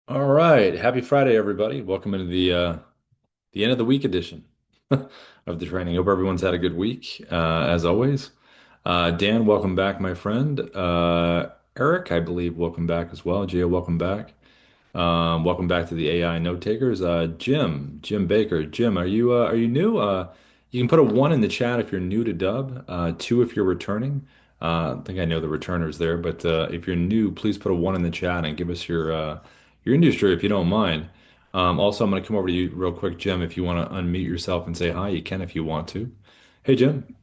All right. Happy Friday, everybody. Welcome into the end of the week edition of the training. Hope everyone's had a good week, as always. Dan, welcome back, my friend. Eric, I believe, welcome back as well. Gia, welcome back. Welcome back to the AI note takers. Jim Baker. Jim, are you new? You can put a one in the chat if you're new to Dubb. Two if you're returning. I think I know the returners there, but if you're new, please put a one in the chat and give us your industry if you don't mind. Also, I'm going to come over to you real quick, Jim. If you want to unmute yourself and say hi, you can if you want to. Hey, Jim.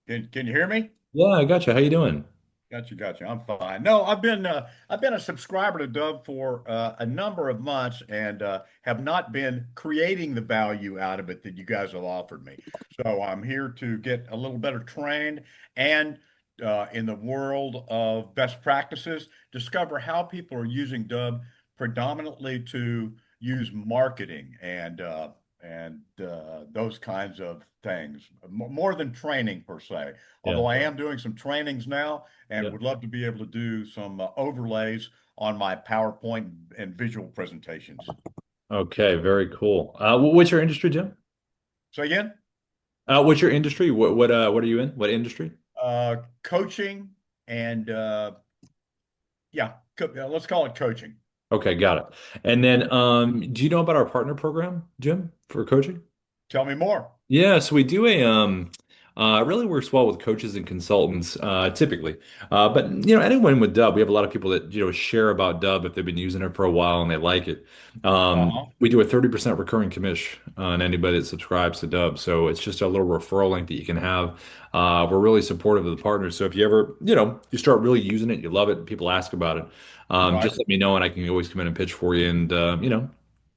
Can you hear me? Yeah, I got you. How you doing? Gotcha. I'm fine. No, I've been a subscriber to Dove for a number of months and have not been creating the value out of it that you guys have offered me. So I'm here to get a little better trained and in the world of best practices, discover how people are using Dove predominantly to use marketing and those kinds of things, more than training per se. Yeah. Although I am doing some trainings now and Yeah. would love to be able to do some overlays on my PowerPoint and visual presentations. Okay, very cool. What's your industry, Jim? So again, What's your industry? What are you in? What industry? coaching and yeah, let's call it coaching. Okay, got it. And then, do you know about our partner program, Jim, for coaching? Tell me more. Yeah, so we do it really works well with coaches and consultants, typically. But anyone with Dub, we have a lot of people that, share about Dub if they've been using it for a while and they like it. Uh-huh. We do a 30% recurring commission on anybody that subscribes to Dub. So it's just a little referral link that you can have. We're really supportive of the partners. So if you ever, you start really using it, you love it, people ask about it, Right. just let me know and I can always come in and pitch for you. And,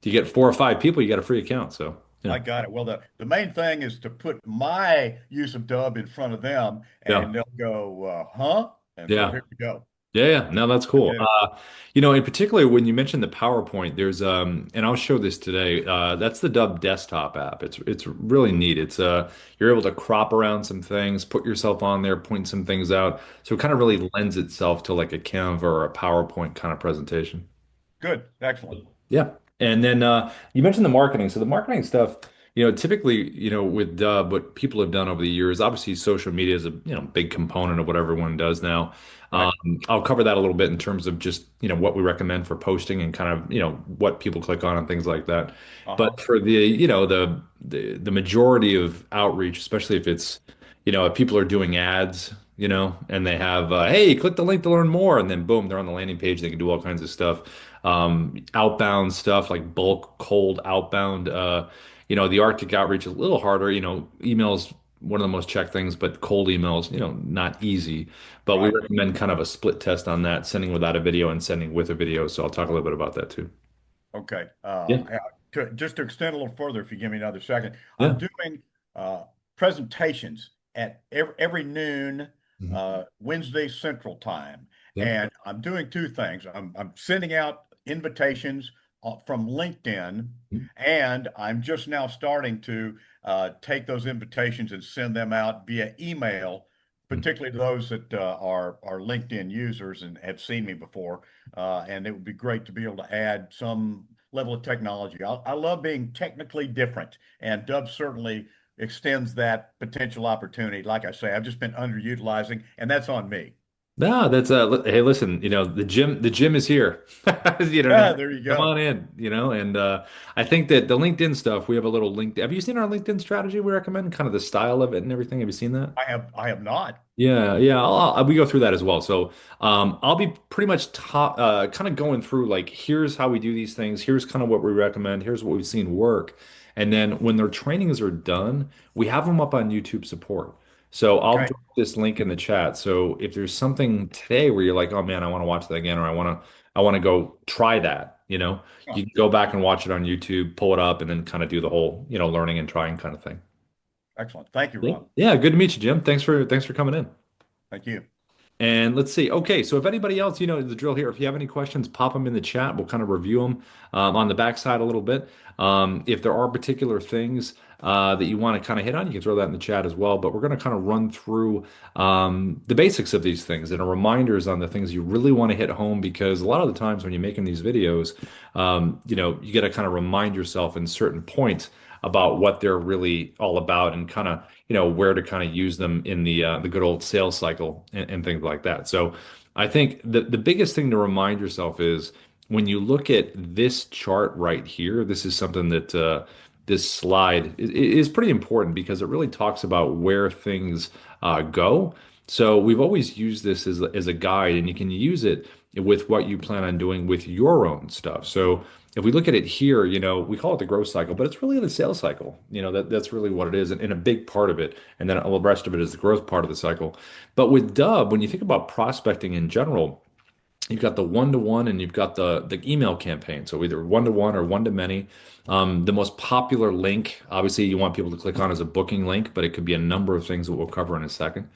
you get four or five people, you got a free account. So, yeah. I got it. Well, the main thing is to put my use of Dub in front of them Yeah. and they'll go, huh? And so Yeah. here we go. Yeah. No, that's I cool. get it. In particular, when you mentioned the PowerPoint, and I'll show this today. That's the Dub desktop app. It's really neat. You're able to crop around some things, put yourself on there, point some things out. So it kind of really lends itself to like a Canva or a PowerPoint kind of presentation. Good. Excellent. Yeah. And then you mentioned the marketing. So the marketing stuff, typically, with Dub, what people have done over the years, obviously social media is a, big component of what everyone does now. Um, Right. I'll cover that a little bit in terms of just, what we recommend for posting and kind of, what people click on and things like that. Uh-huh. But for the majority of outreach, especially if it's, if people are doing ads, and they have, hey, click the link to learn more, and then boom, they're on the landing page. They can do all kinds of stuff. Outbound stuff like bulk, cold, outbound. The Arctic outreach is a little harder. Emails one of the most checked things, but cold emails, not easy. But we Right. recommend kind of a split test on that, sending without a video and sending with a video. So I'll talk a little bit about that too. Okay. Yeah. Just to extend a little further, if you give me another second, I'm Yeah. doing presentations at every noon, Mhm. Wednesday Central Time, Yeah. and I'm doing two things. I'm sending out invitations from LinkedIn, Mhm. and I'm just now starting to take those invitations and send them out via email, particularly to those that are LinkedIn users and have seen me before. And it would be great to be able to add some level of technology. I love being technically different, and Dub certainly extends that potential opportunity. Like I say, I've just been underutilizing, and that's on me. No, that's hey, listen, the gym is here. You know what I mean? Yeah, there you Come go. on in, and I think that the LinkedIn stuff, we have a little LinkedIn. Have you seen our LinkedIn strategy we recommend, kind of the style of it and everything? Have you seen that? I have not. Yeah, yeah, we go through that as well. So, I'll be pretty much kind of going through like, here's how we do these things. Here's kind of what we recommend. Here's what we've seen work. And then when their trainings are done, we have them up on YouTube support. So I'll Okay. drop this link in the chat. So if there's something today where you're like, oh man, I want to watch that again, or I want to go try that, Huh. you can go back and watch it on YouTube, pull it up, and then kind of do the whole, learning and trying kind of thing. Excellent. Thank you, Yeah. Rob. Yeah, good to meet you, Jim. Thanks for coming in. Thank you. And let's see. Okay, so if anybody else, the drill here. If you have any questions, pop them in the chat. We'll kind of review them on the backside a little bit. If there are particular things that you want to kind of hit on, you can throw that in the chat as well. But we're going to kind of run through the basics of these things and reminders on the things you really want to hit home because a lot of the times when you're making these videos, you got to kind of remind yourself in certain points about what they're really all about and kind of where to kind of use them in the good old sales cycle and things like that. So I think the biggest thing to remind yourself is when you look at this chart right here, this is something that this slide is pretty important because it really talks about where things go. So we've always used this as a guide, and you can use it with what you plan on doing with your own stuff. So if we look at it here, we call it the growth cycle, but it's really the sales cycle. That's really what it is, and a big part of it. And then all the rest of it is the growth part of the cycle. But with Dubb, when you think about prospecting in general, you've got the one-to-one and you've got the email campaign. So either one-to-one or one-to-many. The most popular link, obviously, you want people to click on is a booking link, but it could be a number of things that we'll cover in a second.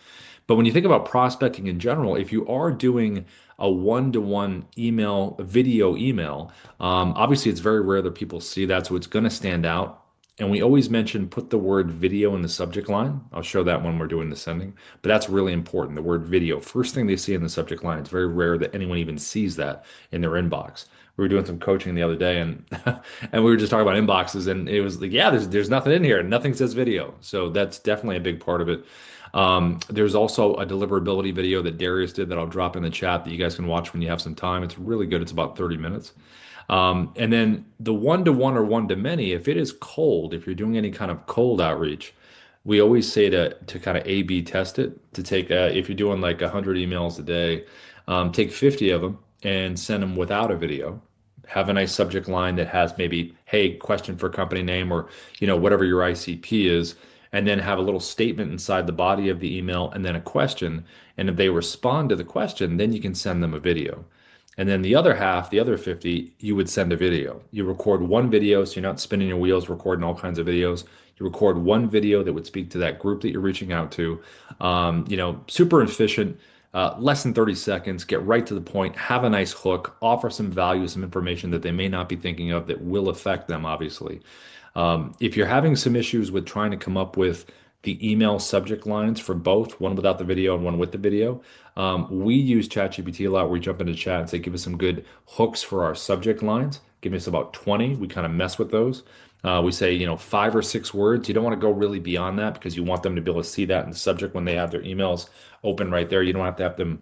But when you think about prospecting in general, if you are doing a one-to-one email, video email, obviously it's very rare that people see that, so it's going to stand out. And we always mention put the word video in the subject line. I'll show that when we're doing the sending, but that's really important. The word video, first thing they see in the subject line. It's very rare that anyone even sees that in their inbox. We were doing some coaching the other day and and we were just talking about inboxes and it was like, yeah, there's nothing in here. Nothing says video. So that's definitely a big part of it. There's also a deliverability video that Darius did that I'll drop in the chat that you guys can watch when you have some time. It's really good. It's about 30 minutes. And then the one-to-one or one-to-many, if it is cold, if you're doing any kind of cold outreach, we always say to kind of A/B test it, to take if you're doing like 100 emails a day, take 50 of them and send them without a video. Have a nice subject line that has maybe, hey, question for company name or whatever your ICP is, and then have a little statement inside the body of the email and then a question. And if they respond to the question, then you can send them a video. And then the other half, the other 50, you would send a video. You record one video, so you're not spinning your wheels, recording all kinds of videos. You record one video that would speak to that group that you're reaching out to. Super efficient, less than 30 seconds, get right to the point, have a nice hook, offer some value, some information that they may not be thinking of that will affect them, obviously. If you're having some issues with trying to come up with the email subject lines for both, one without the video and one with the video, we use ChatGPT a lot where we jump into chat and say, give us some good hooks for our subject lines. Give us about 20. We kind of mess with those. We say, 5 or 6 words. You don't want to go really beyond that because you want them to be able to see that in the subject when they have their emails open right there. You don't have to have them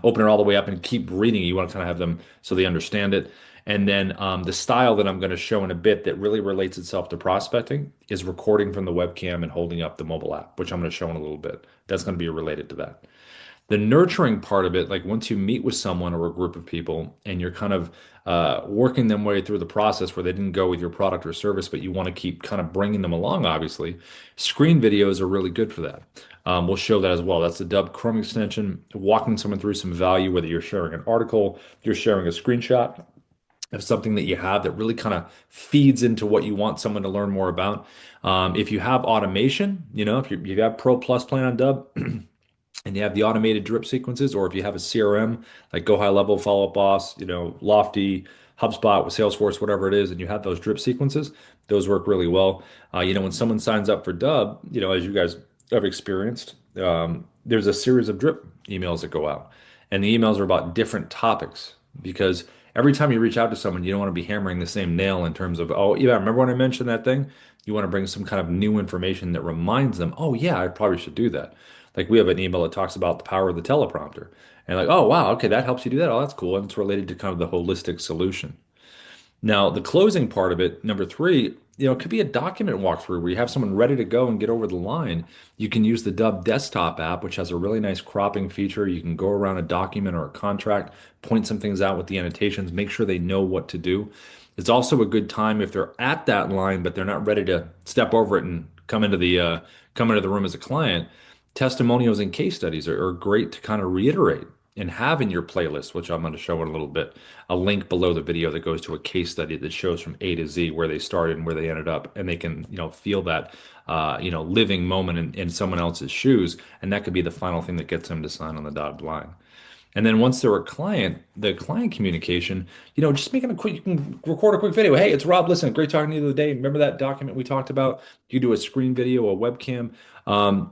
open it all the way up and keep reading it. You want to kind of have them so they understand it. And then the style that I'm going to show in a bit that really relates itself to prospecting is recording from the webcam and holding up the mobile app, which I'm going to show in a little bit. That's going to be related to that. The nurturing part of it, like once you meet with someone or a group of people and you're kind of working them way through the process where they didn't go with your product or service, but you want to keep kind of bringing them along, obviously, screen videos are really good for that. We'll show that as well. That's the Dubb Chrome extension, walking someone through some value, whether you're sharing an article, you're sharing a screenshot of something that you have that really kind of feeds into what you want someone to learn more about. If you have automation, if you have Pro Plus plan on Dubb, and you have the automated drip sequences, or if you have a CRM like Go High Level, Follow Up Boss, Lofty, HubSpot with Salesforce, whatever it is, and you have those drip sequences, those work really well. When someone signs up for Dubb, as you guys have experienced, there's a series of drip emails that go out, and the emails are about different topics because every time you reach out to someone, you don't want to be hammering the same nail in terms of, oh, yeah, remember when I mentioned that thing? You want to bring some kind of new information that reminds them, oh, yeah, I probably should do that. Like we have an email that talks about the power of the teleprompter. And like, oh, wow, okay, that helps you do that. Oh, that's cool. And it's related to kind of the holistic solution. Now, the closing part of it, number three, it could be a document walkthrough where you have someone ready to go and get over the line. You can use the Dubb desktop app, which has a really nice cropping feature. You can go around a document or a contract, point some things out with the annotations, make sure they know what to do. It's also a good time if they're at that line, but they're not ready to step over it and come into the room as a client. Testimonials and case studies are great to kind of reiterate and have in your playlist, which I'm going to show in a little bit, a link below the video that goes to a case study that shows from A to Z where they started and where they ended up, and they can, feel that, living moment in someone else's shoes, and that could be the final thing that gets them to sign on the dotted line. And then once they're a client, the client communication, just making a quick, you can record a quick video. Hey, it's Rob. Listen, great talking to you the other day. Remember that document we talked about? You do a screen video, a webcam,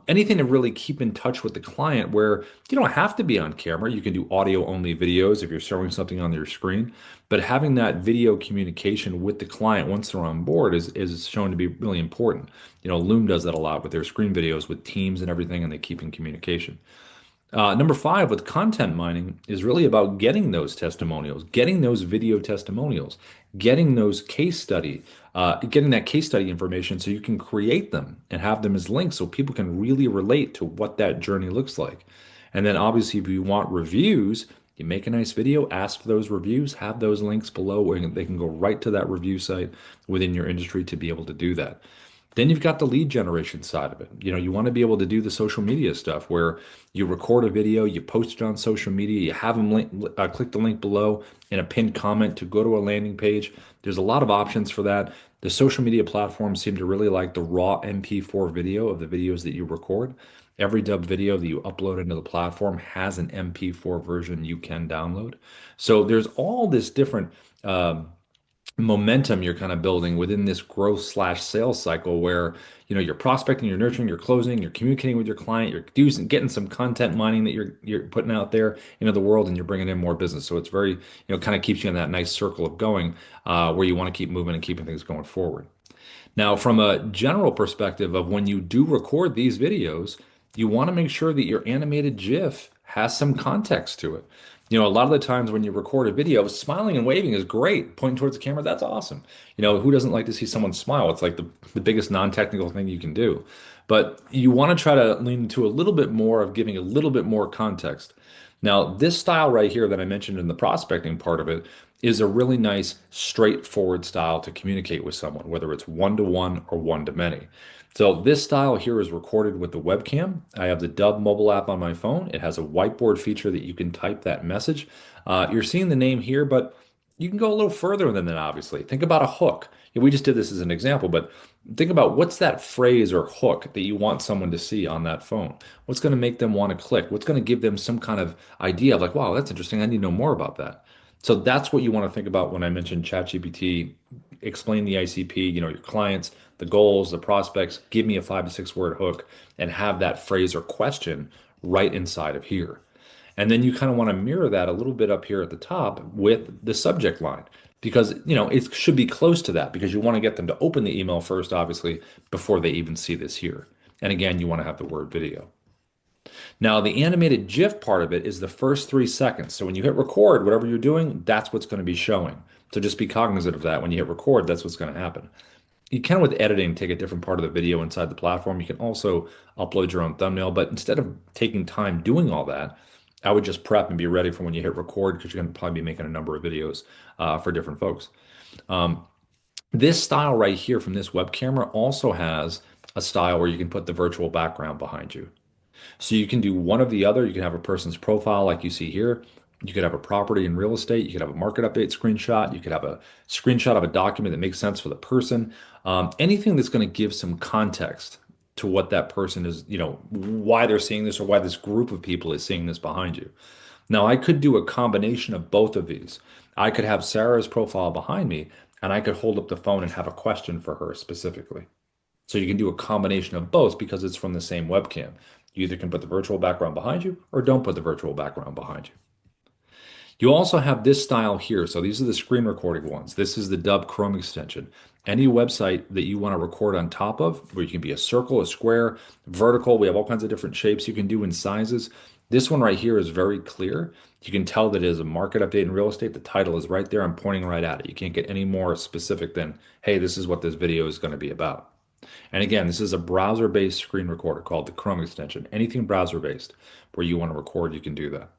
anything to really keep in touch with the client where you don't have to be on camera. You can do audio only videos if you're showing something on your screen. But having that video communication with the client once they're on board is shown to be really important. Loom does that a lot with their screen videos with teams and everything, and they keep in communication. Number five with content mining is really about getting those testimonials, getting those video testimonials, getting that case study information so you can create them and have them as links so people can really relate to what that journey looks like. And then obviously, if you want reviews, you make a nice video, ask for those reviews, have those links below where they can go right to that review site within your industry to be able to do that. Then you've got the lead generation side of it. You want to be able to do the social media stuff where you record a video, you post it on social media, you have them click the link below in a pinned comment to go to a landing page. There's a lot of options for that. The social media platforms seem to really like the raw MP4 video of the videos that you record. Every Dubb video that you upload into the platform has an MP4 version you can download. So there's all this different momentum you're kind of building within this growth slash sales cycle where you're prospecting, you're nurturing, you're closing, you're communicating with your client, you're getting some content mining that you're putting out there into the world, and you're bringing in more business. So it's very kind of keeps you in that nice circle of going where you want to keep moving and keeping things going forward. Now, from a general perspective of when you do record these videos, you want to make sure that your animated GIF has some context to it. A lot of the times when you record a video, smiling and waving is great. Pointing towards the camera, that's awesome. Who doesn't like to see someone smile? It's like the biggest non-technical thing you can do. But you want to try to lean into a little bit more of giving a little bit more context. Now, this style right here that I mentioned in the prospecting part of it is a really nice, straightforward style to communicate with someone, whether it's one-to-one or one-to-many. So this style here is recorded with the webcam. I have the Dubb mobile app on my phone. It has a whiteboard feature that you can type that message. You're seeing the name here, but you can go a little further than that, obviously. Think about a hook. We just did this as an example, but think about what's that phrase or hook that you want someone to see on that phone? What's going to make them want to click? What's going to give them some kind of idea of like, wow, that's interesting. I need to know more about that. So that's what you want to think about when I mentioned ChatGPT, explain the ICP, your clients, the goals, the prospects, give me a 5 to 6 word hook and have that phrase or question right inside of here. And then you kind of want to mirror that a little bit up here at the top with the subject line because, it should be close to that because you want to get them to open the email first, obviously, before they even see this here. And again, you want to have the word video. Now, the animated GIF part of it is the first 3 seconds. So when you hit record, whatever you're doing, that's what's going to be showing. So just be cognizant of that. When you hit record, that's what's going to happen. You can, with editing, take a different part of the video inside the platform. You can also upload your own thumbnail, but instead of taking time doing all that, I would just prep and be ready for when you hit record because you're going to probably be making a number of videos for different folks. This style right here from this web camera also has a style where you can put the virtual background behind you. So you can do one of the other. You can have a person's profile like you see here. You could have a property in real estate. You could have a market update screenshot. You could have a screenshot of a document that makes sense for the person. Anything that's going to give some context to what that person is, why they're seeing this or why this group of people is seeing this behind you. Now, I could do a combination of both of these. I could have Sarah's profile behind me, and I could hold up the phone and have a question for her specifically. So you can do a combination of both because it's from the same webcam. You either can put the virtual background behind you or don't put the virtual background behind you. You also have this style here. So these are the screen recording ones. This is the Dubb Chrome extension. Any website that you want to record on top of, where you can be a circle, a square, vertical, we have all kinds of different shapes you can do in sizes. This one right here is very clear. You can tell that it is a market update in real estate. The title is right there. I'm pointing right at it. You can't get any more specific than, hey, this is what this video is going to be about. And again, this is a browser-based screen recorder called the Chrome extension. Anything browser-based where you want to record, you can do that.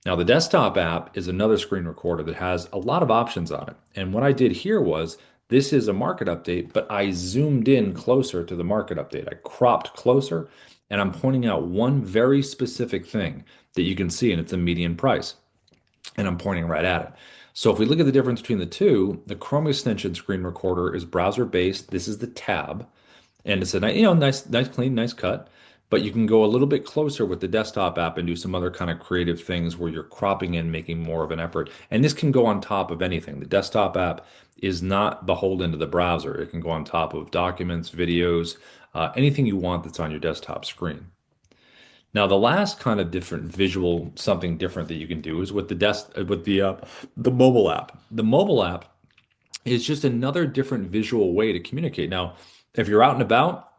Now, the desktop app is another screen recorder that has a lot of options on it. And what I did here was, this is a market update, but I zoomed in closer to the market update. I cropped closer, and I'm pointing out one very specific thing that you can see, and it's the median price. And I'm pointing right at it. So if we look at the difference between the two, the Chrome extension screen recorder is browser-based. This is the tab, and it's a nice, clean, nice cut. but you can go a little bit closer with the desktop app and do some other kind of creative things where you're cropping in, making more of an effort. And this can go on top of anything. The desktop app is not beholden to the browser. It can go on top of documents, videos, anything you want that's on your desktop screen. Now, the last kind of different visual, something different that you can do is with the mobile app. The mobile app is just another different visual way to communicate. Now, if you're out and about,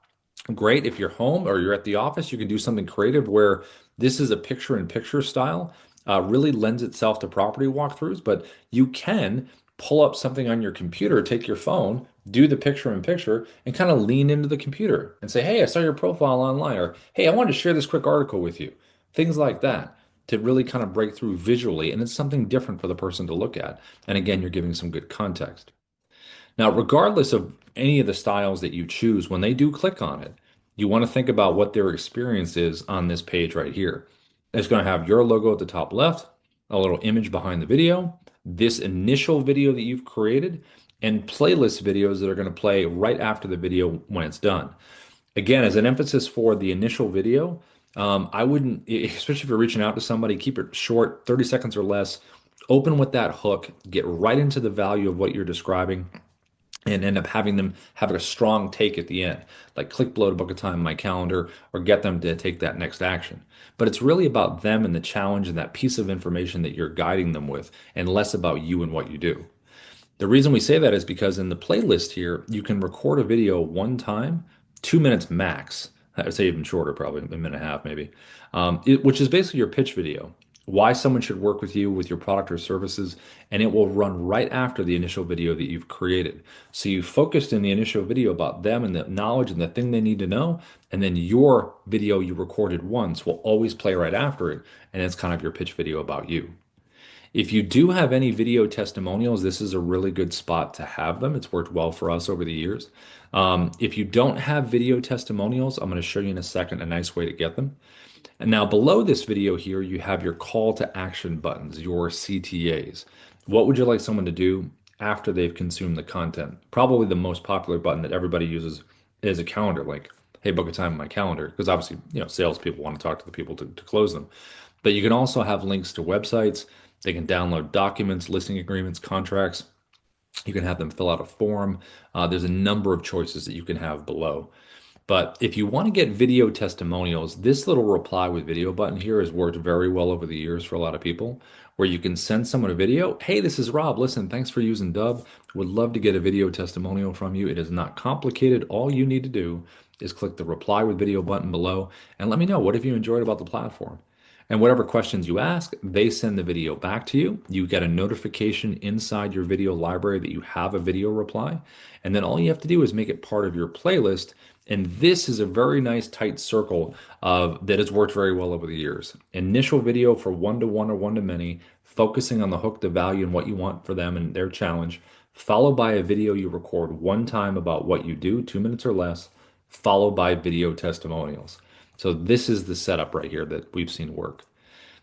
great. If you're home or you're at the office, you can do something creative where this is a picture-in-picture style. Really lends itself to property walkthroughs, but you can pull up something on your computer, take your phone, do the picture-in-picture, and kind of lean into the computer and say, "Hey, I saw your profile online," or "Hey, I wanted to share this quick article with you." Things like that to really kind of break through visually, and it's something different for the person to look at. And again, you're giving some good context. Now, regardless of any of the styles that you choose, when they do click on it, you want to think about what their experience is on this page right here. It's going to have your logo at the top left, a little image behind the video, this initial video that you've created, and playlist videos that are going to play right after the video when it's done. Again, as an emphasis for the initial video, I wouldn't, especially if you're reaching out to somebody, keep it short, 30 seconds or less. Open with that hook, get right into the value of what you're describing and end up having them have a strong take at the end, like click below to book a time in my calendar or get them to take that next action. But it's really about them and the challenge and that piece of information that you're guiding them with, and less about you and what you do. The reason we say that is because in the playlist here, you can record a video one time, 2 minutes max. I would say even shorter, probably a minute and a half, maybe, which is basically your pitch video. Why someone should work with you with your product or services, and it will run right after the initial video that you've created. So you focused in the initial video about them and the knowledge and the thing they need to know, and then your video you recorded once will always play right after it, and it's kind of your pitch video about you. If you do have any video testimonials, this is a really good spot to have them. It's worked well for us over the years. If you don't have video testimonials, I'm going to show you in a second a nice way to get them. And now below this video here, you have your call to action buttons, your CTAs. What would you like someone to do after they've consumed the content? Probably the most popular button that everybody uses is a calendar link. Hey, book a time in my calendar, because obviously, salespeople want to talk to the people to close them. But you can also have links to websites. They can download documents, listing agreements, contracts. You can have them fill out a form. There's a number of choices that you can have below. But if you want to get video testimonials, this little reply with video button here has worked very well over the years for a lot of people, where you can send someone a video. Hey, this is Rob. Listen, thanks for using Dubb. Would love to get a video testimonial from you. It is not complicated. All you need to do is click the reply with video button below and let me know what have you enjoyed about the platform. And whatever questions you ask, they send the video back to you. You get a notification inside your video library that you have a video reply. And then all you have to do is make it part of your playlist. And this is a very nice tight circle that has worked very well over the years. Initial video for one-to-one or one-to-many, focusing on the hook, the value, and what you want for them and their challenge, followed by a video you record one time about what you do, 2 minutes or less, followed by video testimonials. So this is the setup right here that we've seen work.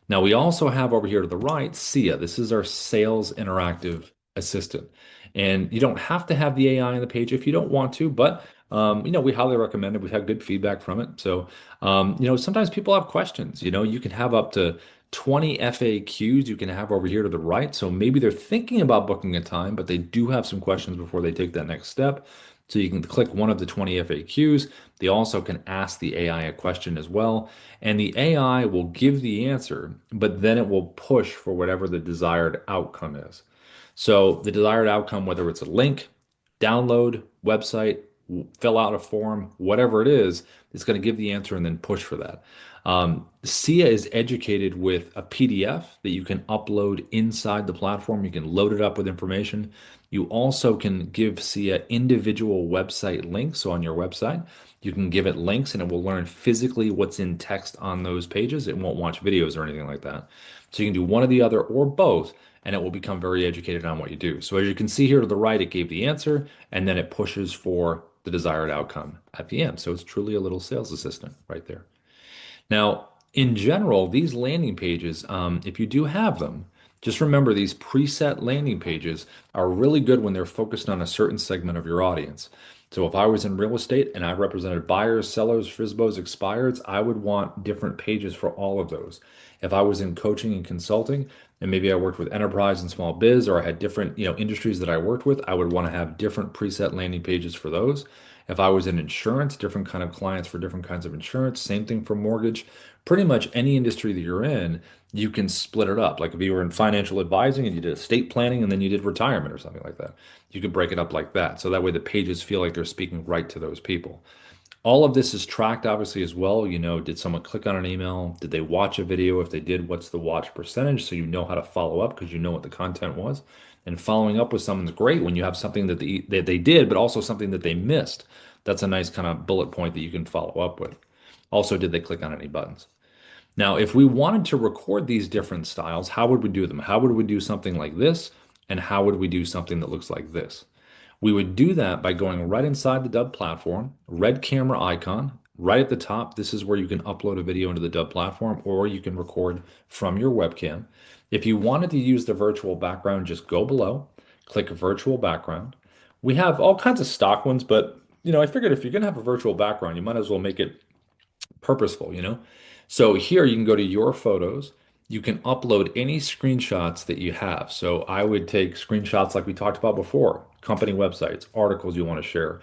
Now we also have over here to the right, SIA. This is our Sales Interactive Assistant. And you don't have to have the AI on the page if you don't want to, but we highly recommend it. We've had good feedback from it. So, sometimes people have questions. You can have up to 20 FAQs you can have over here to the right. So maybe they're thinking about booking a time, but they do have some questions before they take that next step. So you can click one of the 20 FAQs. They also can ask the AI a question as well. And the AI will give the answer, but then it will push for whatever the desired outcome is. So the desired outcome, whether it's a link, download, website, fill out a form, whatever it is, it's going to give the answer and then push for that. SIA is educated with a PDF that you can upload inside the platform. You can load it up with information. You also can give SIA individual website links. So on your website, you can give it links and it will learn physically what's in text on those pages. It won't watch videos or anything like that. So you can do one or the other or both, and it will become very educated on what you do. So as you can see here to the right, it gave the answer, and then it pushes for the desired outcome at the end. So it's truly a little sales assistant right there. Now, in general, these landing pages, if you do have them, just remember these preset landing pages are really good when they're focused on a certain segment of your audience. So if I was in real estate and I represented buyers, sellers, FSBOs, expireds, I would want different pages for all of those. If I was in coaching and consulting, and maybe I worked with enterprise and small biz, or I had different, industries that I worked with, I would want to have different preset landing pages for those. If I was in insurance, different kind of clients for different kinds of insurance, same thing for mortgage. Pretty much any industry that you're in, you can split it up. Like if you were in financial advising and you did estate planning and then you did retirement or something like that, you could break it up like that. So that way the pages feel like they're speaking right to those people. All of this is tracked obviously as well. Did someone click on an email? Did they watch a video? If they did, what's the watch percentage? So you know how to follow up because you know what the content was. And following up with someone's great when you have something that they did, but also something that they missed. That's a nice kind of bullet point that you can follow up with. Also, did they click on any buttons? Now, if we wanted to record these different styles, how would we do them? How would we do something like this? And how would we do something that looks like this? We would do that by going right inside the Dubb platform, red camera icon, right at the top. This is where you can upload a video into the Dubb platform or you can record from your webcam. If you wanted to use the virtual background, just go below, click virtual background. We have all kinds of stock ones, but I figured if you're going to have a virtual background, you might as well make it purposeful. So here you can go to your photos. You can upload any screenshots that you have. So I would take screenshots like we talked about before, company websites, articles you want to share,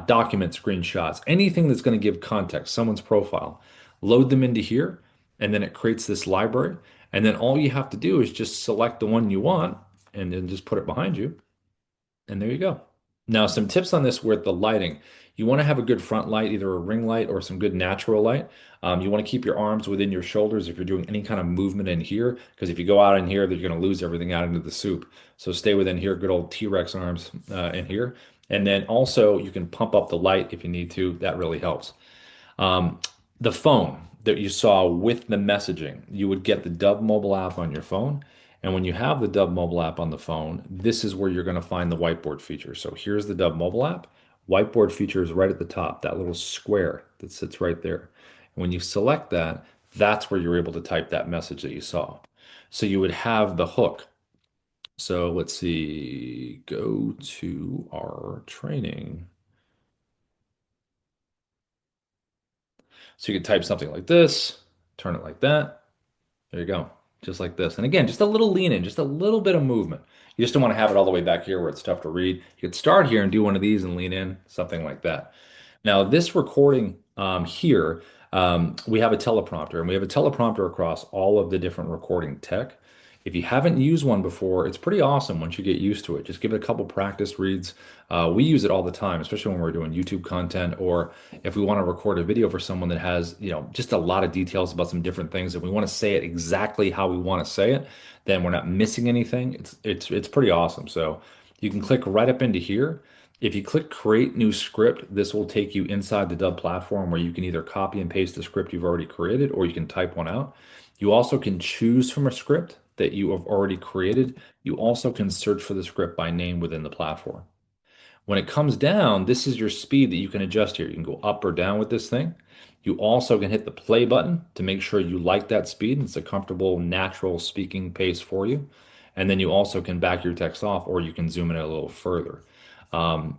document screenshots, anything that's going to give context, someone's profile. Load them into here, and then it creates this library. And then all you have to do is just select the one you want and then just put it behind you. And there you go. Now, some tips on this with the lighting. You want to have a good front light, either a ring light or some good natural light. You want to keep your arms within your shoulders if you're doing any kind of movement in here, because if you go out in here, then you're going to lose everything out into the soup. So stay within here, good old T-Rex arms in here. And then also you can pump up the light if you need to. That really helps. Um, the phone that you saw with the messaging, you would get the Dubb mobile app on your phone. And when you have the Dubb mobile app on the phone, this is where you're going to find the whiteboard feature. So here's the Dubb mobile app. Whiteboard feature is right at the top, that little square that sits right there. And when you select that, that's where you're able to type that message that you saw. So you would have the hook. So let's see, go to our training. So you could type something like this, turn it like that. There you go. Just like this. And again, just a little lean in, just a little bit of movement. You just don't want to have it all the way back here where it's tough to read. You could start here and do one of these and lean in, something like that. Now, this recording here, we have a teleprompter, and we have a teleprompter across all of the different recording tech. If you haven't used one before, it's pretty awesome once you get used to it. Just give it a couple practice reads. We use it all the time, especially when we're doing YouTube content, or if we want to record a video for someone that has, just a lot of details about some different things, and we want to say it exactly how we want to say it, then we're not missing anything. It's pretty awesome. So you can click right up into here. If you click create new script, this will take you inside the Dubb platform where you can either copy and paste the script you've already created or you can type one out. You also can choose from a script that you have already created. You also can search for the script by name within the platform. When it comes down, this is your speed that you can adjust here. You can go up or down with this thing. You also can hit the play button to make sure you like that speed. It's a comfortable, natural speaking pace for you. And then you also can back your text off or you can zoom in a little further. Um,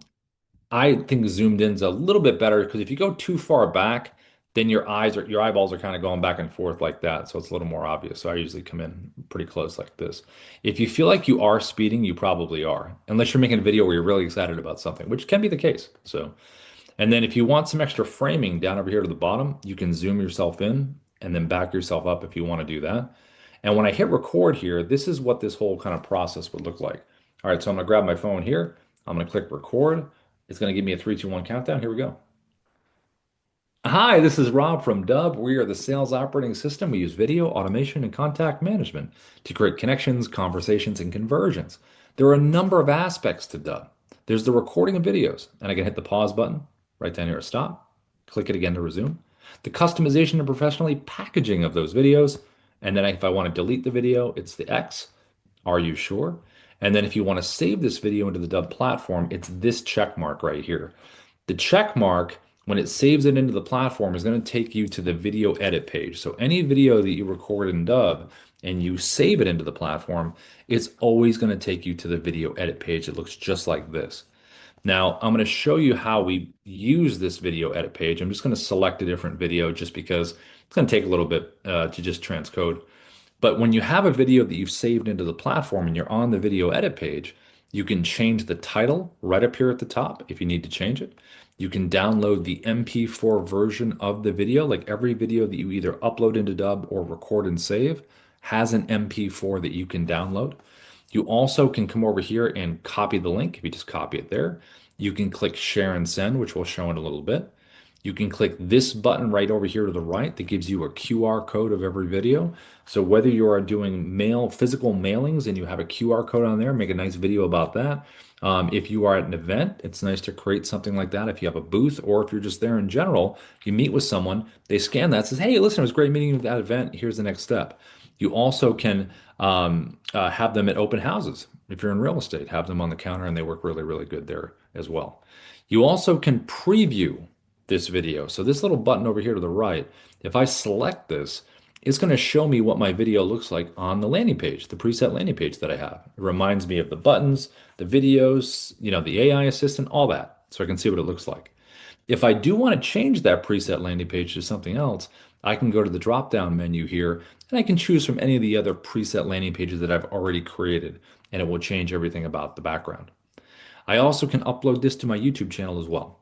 I think zoomed in's a little bit better because if you go too far back, then your eyeballs are kind of going back and forth like that. So it's a little more obvious. So I usually come in pretty close like this. If you feel like you are speeding, you probably are, unless you're making a video where you're really excited about something, which can be the case. So, and then if you want some extra framing down over here to the bottom, you can zoom yourself in and then back yourself up if you want to do that. And when I hit record here, this is what this whole kind of process would look like. All right, so I'm gonna grab my phone here. I'm gonna click record. It's gonna give me a 3, 2, 1 countdown. Here we go. Hi, this is Rob from Dubb. We are the sales operating system. We use video, automation, and contact management to create connections, conversations, and conversions. There are a number of aspects to Dubb. There's the recording of videos, and I can hit the pause button right down here at stop. Click it again to resume. The customization and professionally packaging of those videos. And then if I want to delete the video, it's the X. Are you sure? And then if you want to save this video into the Dubb platform, it's this check mark right here. The check mark, when it saves it into the platform, is going to take you to the video edit page. So any video that you record in Dubb and you save it into the platform, it's always going to take you to the video edit page. It looks just like this. Now, I'm going to show you how we use this video edit page. I'm just going to select a different video just because it's going to take a little bit to just transcode. But when you have a video that you've saved into the platform and you're on the video edit page, you can change the title right up here at the top if you need to change it. You can download the MP4 version of the video, like every video that you either upload into Dubb or record and save has an MP4 that you can download. You also can come over here and copy the link. If you just copy it there, you can click share and send, which we'll show in a little bit. You can click this button right over here to the right that gives you a QR code of every video. So whether you are doing physical mailings and you have a QR code on there, make a nice video about that. If you are at an event, it's nice to create something like that. If you have a booth or if you're just there in general, you meet with someone, they scan that, says, "Hey, listen, it was great meeting you at that event. Here's the next step." You also can have them at open houses. If you're in real estate, have them on the counter and they work really, really good there as well. You also can preview this video. So this little button over here to the right, if I select this, it's going to show me what my video looks like on the landing page, the preset landing page that I have. It reminds me of the buttons, the videos, the AI assistant, all that, so I can see what it looks like. If I do want to change that preset landing page to something else, I can go to the drop-down menu here and I can choose from any of the other preset landing pages that I've already created, and it will change everything about the background. I also can upload this to my YouTube channel as well.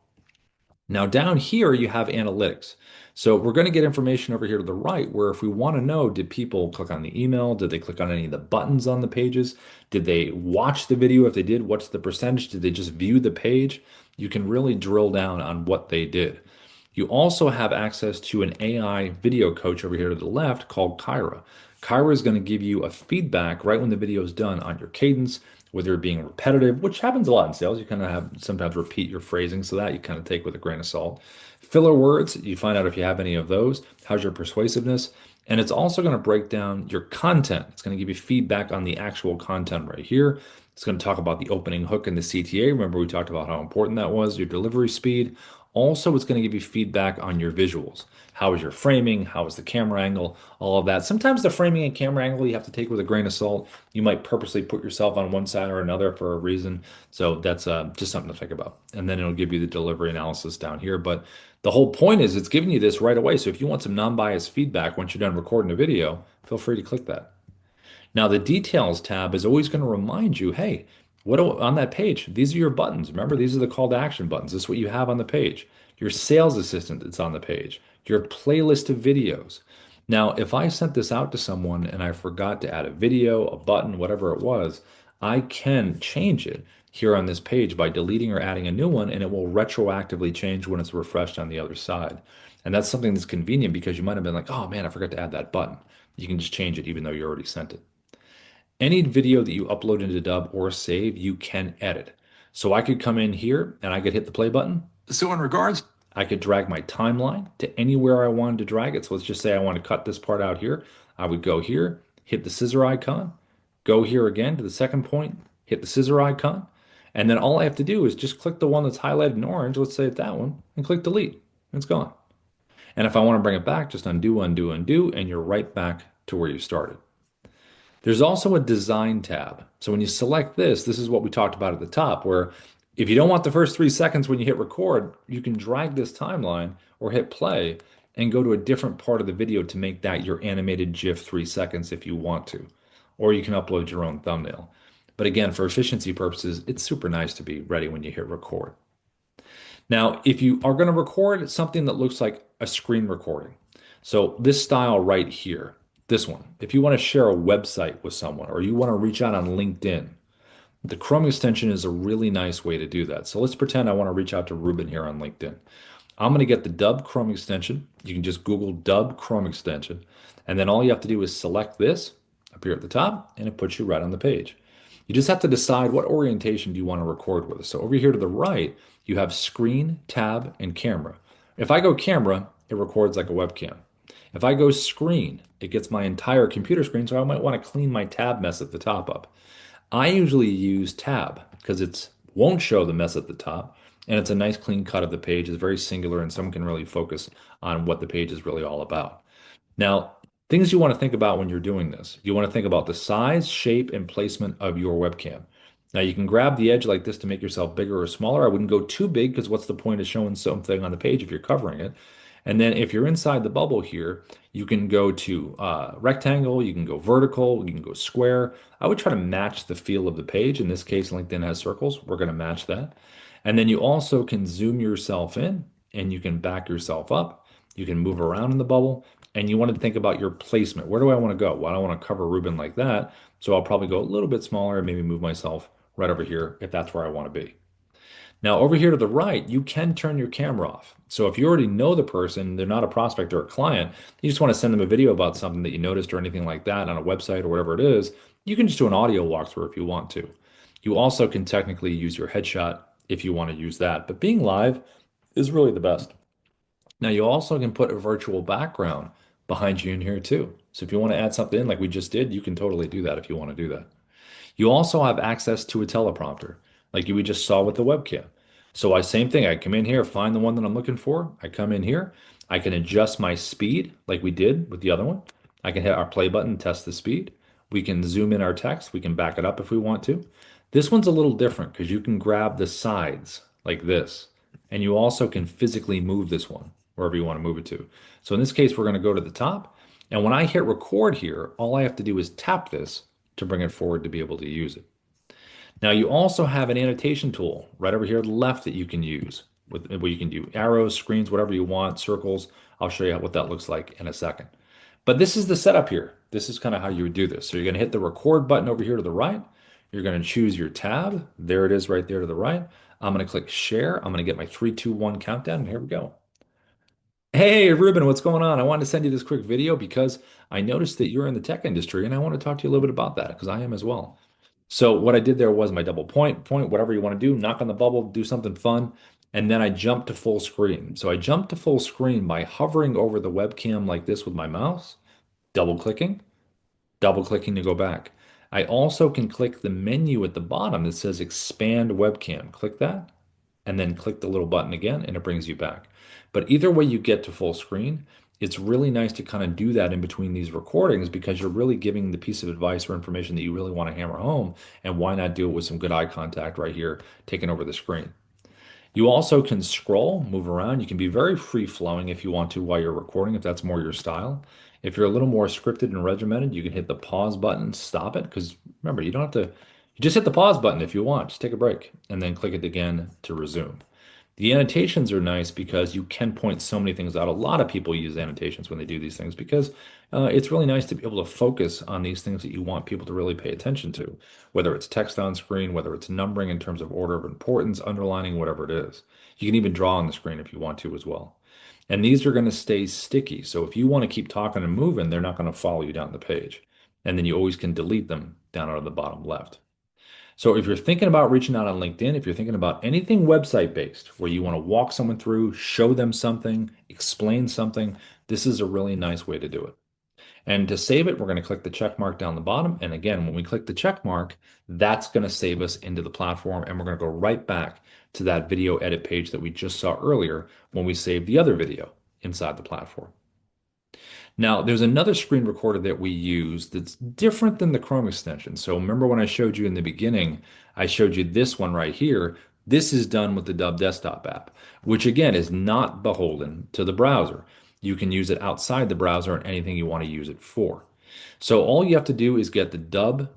Now down here you have analytics. So we're going to get information over here to the right where if we want to know, did people click on the email? Did they click on any of the buttons on the pages? Did they watch the video? If they did, what's the percentage? Did they just view the page? You can really drill down on what they did. You also have access to an AI video coach over here to the left called Kyra. Kyra is going to give you a feedback right when the video is done on your cadence, whether you're being repetitive, which happens a lot in sales. You kind of have sometimes repeat your phrasing, so that you kind of take with a grain of salt. Filler words, you find out if you have any of those. How's your persuasiveness? And it's also going to break down your content. It's going to give you feedback on the actual content right here. It's going to talk about the opening hook and the CTA. Remember, we talked about how important that was, your delivery speed. Also, it's going to give you feedback on your visuals. How is your framing? How is the camera angle? All of that. Sometimes the framing and camera angle you have to take with a grain of salt. You might purposely put yourself on one side or another for a reason. So that's just something to think about. And then it'll give you the delivery analysis down here. But the whole point is it's giving you this right away. So if you want some non-biased feedback once you're done recording a video, feel free to click that. Now, the details tab is always going to remind you, hey, on that page, these are your buttons. Remember, these are the call to action buttons. This is what you have on the page. Your sales assistant that's on the page, your playlist of videos. Now, if I sent this out to someone and I forgot to add a video, a button, whatever it was, I can change it here on this page by deleting or adding a new one, and it will retroactively change when it's refreshed on the other side. And that's something that's convenient because you might have been like, oh man, I forgot to add that button. You can just change it even though you already sent it. Any video that you upload into Dubb or save, you can edit. So I could come in here and I could hit the play button. So in regards, I could drag my timeline to anywhere I wanted to drag it. So let's just say I want to cut this part out here. I would go here, hit the scissor icon, go here again to the second point, hit the scissor icon, and then all I have to do is just click the one that's highlighted in orange, let's say that one, and click delete. It's gone. And if I want to bring it back, just undo, undo, undo, and you're right back to where you started. There's also a design tab. So when you select this, this is what we talked about at the top, where if you don't want the first 3 seconds when you hit record, you can drag this timeline or hit play and go to a different part of the video to make that your animated GIF 3 seconds if you want to. Or you can upload your own thumbnail. But again, for efficiency purposes, it's super nice to be ready when you hit record. Now, if you are going to record something that looks like a screen recording, so this style right here, this one, if you want to share a website with someone or you want to reach out on LinkedIn, the Chrome extension is a really nice way to do that. So let's pretend I want to reach out to Ruben here on LinkedIn. I'm going to get the Dubb Chrome extension. You can just Google Dubb Chrome extension. And then all you have to do is select this up here at the top, and it puts you right on the page. You just have to decide what orientation do you want to record with. So over here to the right, you have screen, tab, and camera. If I go camera, it records like a webcam. If I go screen, it gets my entire computer screen, so I might want to clean my tab mess at the top up. I usually use tab because it won't show the mess at the top, and it's a nice clean cut of the page. It's very singular, and someone can really focus on what the page is really all about. Now, things you want to think about when you're doing this. You want to think about the size, shape, and placement of your webcam. Now you can grab the edge like this to make yourself bigger or smaller. I wouldn't go too big because what's the point of showing something on the page if you're covering it? And then if you're inside the bubble here, you can go to rectangle, you can go vertical, you can go square. I would try to match the feel of the page. In this case, LinkedIn has circles. We're going to match that. And then you also can zoom yourself in and you can back yourself up. You can move around in the bubble and you want to think about your placement. Where do I want to go? Well, I don't want to cover Ruben like that. So I'll probably go a little bit smaller and maybe move myself right over here if that's where I want to be. Now, over here to the right, you can turn your camera off. So if you already know the person, they're not a prospect or a client, you just want to send them a video about something that you noticed or anything like that on a website or whatever it is, you can just do an audio walkthrough if you want to. You also can technically use your headshot if you want to use that, but being live is really the best. Now, you also can put a virtual background behind you in here too. So if you want to add something in like we just did, you can totally do that if you want to do that. You also have access to a teleprompter, like we just saw with the webcam. So same thing, I come in here, find the one that I'm looking for. I come in here, I can adjust my speed like we did with the other one. I can hit our play button, test the speed. We can zoom in our text. We can back it up if we want to. This one's a little different because you can grab the sides like this, and you also can physically move this one wherever you want to move it to. So in this case, we're going to go to the top. And when I hit record here, all I have to do is tap this to bring it forward to be able to use it. Now you also have an annotation tool right over here to the left that you can use with where you can do arrows, screens, whatever you want, circles. I'll show you what that looks like in a second. But this is the setup here. This is kind of how you would do this. So you're going to hit the record button over here to the right. You're going to choose your tab. There it is right there to the right. I'm going to click share. I'm going to get my 3, 2, 1 countdown. And here we go. Hey, Ruben, what's going on? I wanted to send you this quick video because I noticed that you're in the tech industry and I want to talk to you a little bit about that because I am as well. So what I did there was my double point, whatever you want to do, knock on the bubble, do something fun, and then I jumped to full screen. So I jumped to full screen by hovering over the webcam like this with my mouse, double clicking, double clicking to go back. I also can click the menu at the bottom that says expand webcam. Click that and then click the little button again and it brings you back. But either way you get to full screen, it's really nice to kind of do that in between these recordings because you're really giving the piece of advice or information that you really want to hammer home. And why not do it with some good eye contact right here, taking over the screen? You also can scroll, move around. You can be very free flowing if you want to while you're recording, if that's more your style. If you're a little more scripted and regimented, you can hit the pause button, stop it. Because remember, you don't have to, you just hit the pause button if you want, just take a break and then click it again to resume. The annotations are nice because you can point so many things out. A lot of people use annotations when they do these things because it's really nice to be able to focus on these things that you want people to really pay attention to, whether it's text on screen, whether it's numbering in terms of order of importance, underlining, whatever it is. You can even draw on the screen if you want to as well. And these are going to stay sticky. So if you want to keep talking and moving, they're not going to follow you down the page. And then you always can delete them down out of the bottom left. So if you're thinking about reaching out on LinkedIn, if you're thinking about anything website based where you want to walk someone through, show them something, explain something, this is a really nice way to do it. And to save it, we're going to click the check mark down the bottom. And again, when we click the check mark, that's going to save us into the platform. And we're going to go right back to that video edit page that we just saw earlier when we saved the other video inside the platform. Now, there's another screen recorder that we use that's different than the Chrome extension. So remember when I showed you in the beginning, I showed you this one right here. This is done with the Dubb desktop app, which again is not beholden to the browser. You can use it outside the browser and anything you want to use it for. So all you have to do is get the Dubb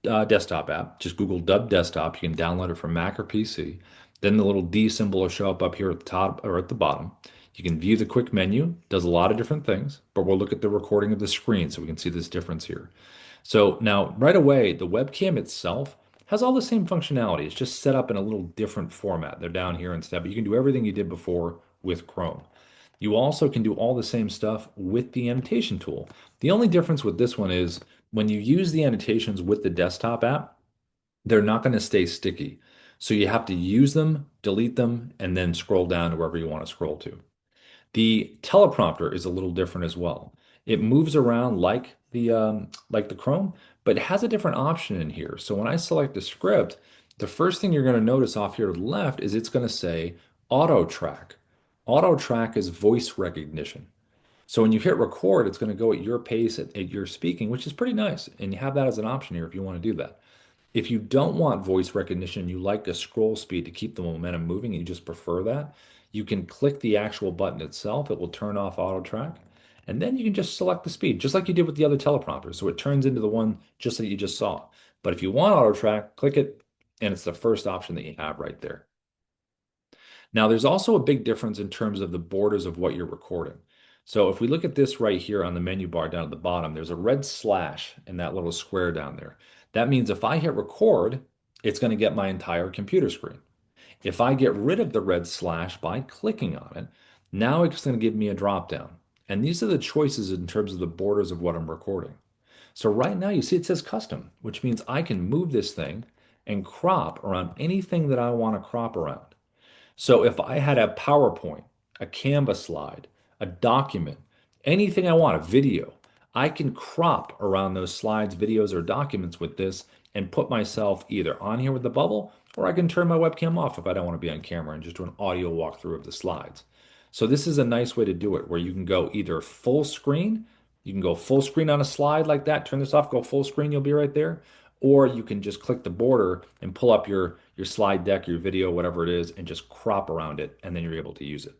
desktop app. Just Google Dubb desktop. You can download it from Mac or PC. Then the little D symbol will show up here at the top or at the bottom. You can view the quick menu, does a lot of different things, but we'll look at the recording of the screen so we can see this difference here. So now right away, the webcam itself has all the same functionality. It's just set up in a little different format. They're down here instead, but you can do everything you did before with Chrome. You also can do all the same stuff with the annotation tool. The only difference with this one is when you use the annotations with the desktop app, they're not going to stay sticky. So you have to use them, delete them, and then scroll down to wherever you want to scroll to. The teleprompter is a little different as well. It moves around like the Chrome, but it has a different option in here. So when I select the script, the first thing you're going to notice off here to the left is it's going to say auto track. Auto track is voice recognition. So when you hit record, it's going to go at your pace at your speaking, which is pretty nice. And you have that as an option here if you want to do that. If you don't want voice recognition, you like a scroll speed to keep the momentum moving, and you just prefer that, you can click the actual button itself. It will turn off auto track. And then you can just select the speed, just like you did with the other teleprompter. So it turns into the one just that you just saw. But if you want auto track, click it, and it's the first option that you have right there. Now, there's also a big difference in terms of the borders of what you're recording. So if we look at this right here on the menu bar down at the bottom, there's a red slash in that little square down there. That means if I hit record, it's going to get my entire computer screen. If I get rid of the red slash by clicking on it, now it's going to give me a drop down. And these are the choices in terms of the borders of what I'm recording. So right now you see it says custom, which means I can move this thing and crop around anything that I want to crop around. So if I had a PowerPoint, a Canva slide, a document, anything I want, a video, I can crop around those slides, videos, or documents with this and put myself either on here with the bubble, or I can turn my webcam off if I don't want to be on camera and just do an audio walkthrough of the slides. So this is a nice way to do it where you can go either full screen, you can go full screen on a slide like that, turn this off, go full screen, you'll be right there. Or you can just click the border and pull up your slide deck, your video, whatever it is, and just crop around it, and then you're able to use it.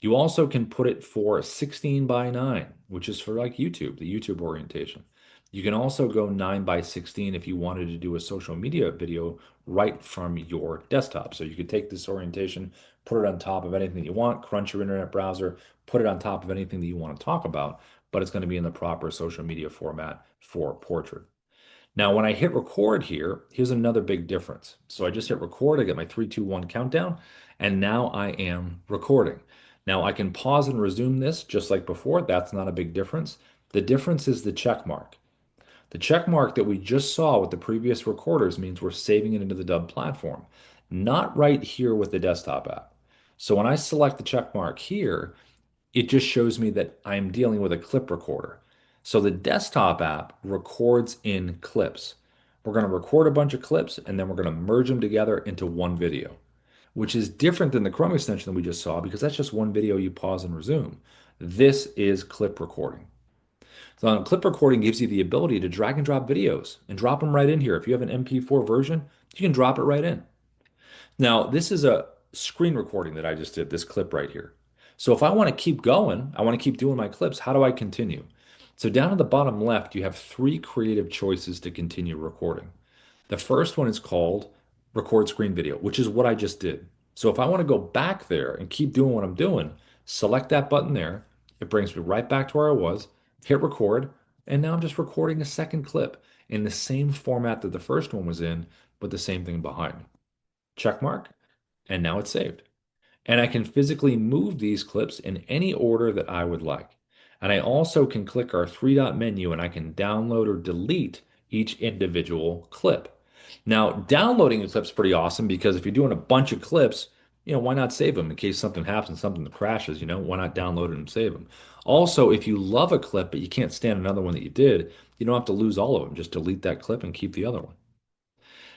You also can put it for 16 by 9, which is for like YouTube, the YouTube orientation. You can also go 9 by 16 if you wanted to do a social media video right from your desktop. So you could take this orientation, put it on top of anything you want, crunch your internet browser, put it on top of anything that you want to talk about, but it's going to be in the proper social media format for portrait. Now, when I hit record here, here's another big difference. So I just hit record, I get my 3, 2, 1 countdown, and now I am recording. Now I can pause and resume this just like before. That's not a big difference. The difference is the check mark. The check mark that we just saw with the previous recorders means we're saving it into the Dubb platform, not right here with the desktop app. So when I select the check mark here, it just shows me that I'm dealing with a clip recorder. So the desktop app records in clips. We're going to record a bunch of clips and then we're going to merge them together into one video, which is different than the Chrome extension that we just saw because that's just one video you pause and resume. This is clip recording. So clip recording gives you the ability to drag and drop videos and drop them right in here. If you have an MP4 version, you can drop it right in. Now, this is a screen recording that I just did, this clip right here. So if I want to keep going, I want to keep doing my clips, how do I continue? So down at the bottom left, you have three creative choices to continue recording. The first one is called record screen video, which is what I just did. So if I want to go back there and keep doing what I'm doing, select that button there. It brings me right back to where I was, hit record, and now I'm just recording a second clip in the same format that the first one was in, but the same thing behind me. Check mark, and now it's saved. And I can physically move these clips in any order that I would like. And I also can click our three dot menu and I can download or delete each individual clip. Now, downloading a clip's pretty awesome because if you're doing a bunch of clips, why not save them in case something happens, something crashes, why not download it and save them? Also, if you love a clip but you can't stand another one that you did, you don't have to lose all of them. Just delete that clip and keep the other one.